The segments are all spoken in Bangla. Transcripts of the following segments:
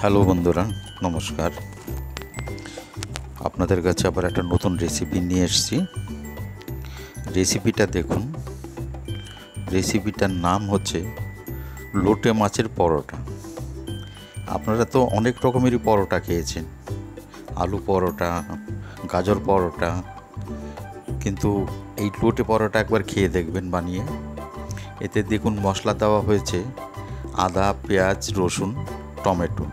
হ্যালো বন্ধুরা, নমস্কার। আপনাদের কাছে আবার একটা নতুন রেসিপি নিয়ে এসেছি। রেসিপিটা দেখুন। রেসিপিটার নাম হচ্ছে লোটে মাছের পরোটা। আপনারা তো অনেক রকমেরই পরোটা খেয়েছেন, আলু পরোটা, গাজর পরোটা, কিন্তু এই লোটে পরোটা একবার খেয়ে দেখবেন বানিয়ে। এতে দেখুন মশলা দেওয়া হয়েছে আদা, পেঁয়াজ, রসুন, টমেটো।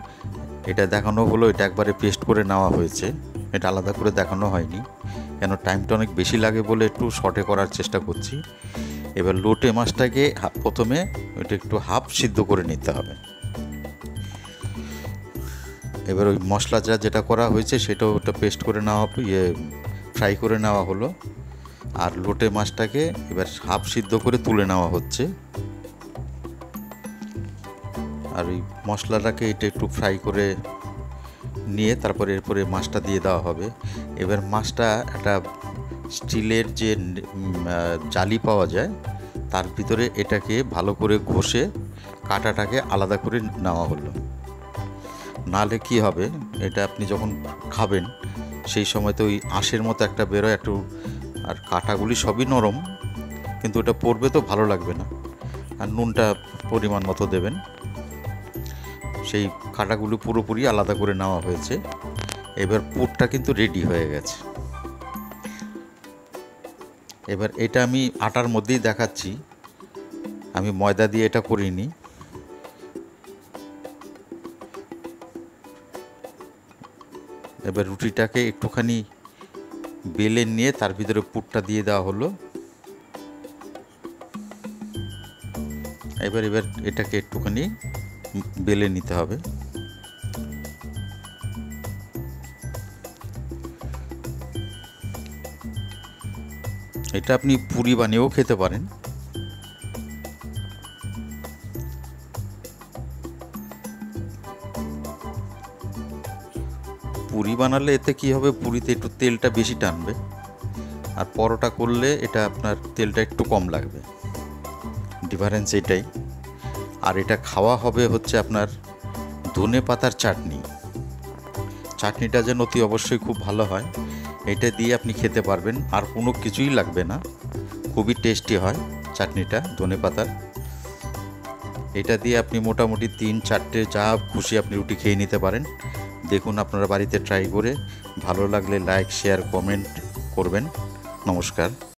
এটা দেখানো হলো, এটা একবারে পেস্ট করে নেওয়া হয়েছে, এটা আলাদা করে দেখানো হয়নি, কেন টাইমটা অনেক বেশি লাগে বলে একটু শর্টে করার চেষ্টা করছি। এবার লোটে মাছটাকে প্রথমে এটা একটু হাফ সিদ্ধ করে নিতে হবে। এবার ওই মশলা যেটা করা হয়েছে সেটাও ওটা পেস্ট করে নেওয়া, ফ্রাই করে নেওয়া হলো। আর লোটে মাছটাকে এবার হাফ সিদ্ধ করে তুলে নেওয়া হচ্ছে। আর ওই মশলাটাকে এটা একটু ফ্রাই করে নিয়ে তারপরে এরপরে মাছটা দিয়ে দেওয়া হবে। এবার মাছটা একটা স্টিলের যে জালি পাওয়া যায় তার ভিতরে এটাকে ভালো করে ঘষে কাঁটাটাকে আলাদা করে নেওয়া হলো। নাহলে কী হবে, এটা আপনি যখন খাবেন সেই সময় তো ওই আঁশের মতো একটা বেরোয় একটু, আর কাঁটাগুলি সবই নরম, কিন্তু ওটা পড়বে তো ভালো লাগবে না। আর নুনটা পরিমাণ মতো দেবেন। সেই কাঁটাগুলো পুরোপুরি আলাদা করে নেওয়া হয়েছে। এবার পুরটা কিন্তু রেডি হয়ে গেছে। এবার এটা আমি আটার মধ্যেই দেখাচ্ছি, আমি ময়দা দিয়ে এটা করিনি। এবার রুটিটাকে একটুখানি বেলে নিয়ে তার ভিতরে পুরটা দিয়ে দেওয়া হলো। এবার এটাকে একটুখানি বেলে নিতে হবে। এটা আপনি পুরি বানিয়েও খেতে পারেন। পুরি বানালে এতে কী হবে, পুরিতে একটু তেলটা বেশি টানবে, আর পরোটা করলে এটা আপনার তেলটা একটু কম লাগবে। ডিফারেন্স এটাই। আর এটা খাওয়া হবে হচ্ছে আপনার ধনে পাতার চাটনি। চাটনিটা যেন অতি অবশ্যই খুব ভালো হয়, এটা দিয়ে আপনি খেতে পারবেন, আর কোনো কিছুই লাগবে না। খুবই টেস্টি হয় চাটনিটা ধনে পাতার। এটা দিয়ে আপনি মোটামুটি 3-4টে যা খুশি আপনি রুটি খেয়ে নিতে পারেন। দেখুন আপনারা বাড়িতে ট্রাই করে, ভালো লাগলে লাইক, শেয়ার, কমেন্ট করবেন। নমস্কার।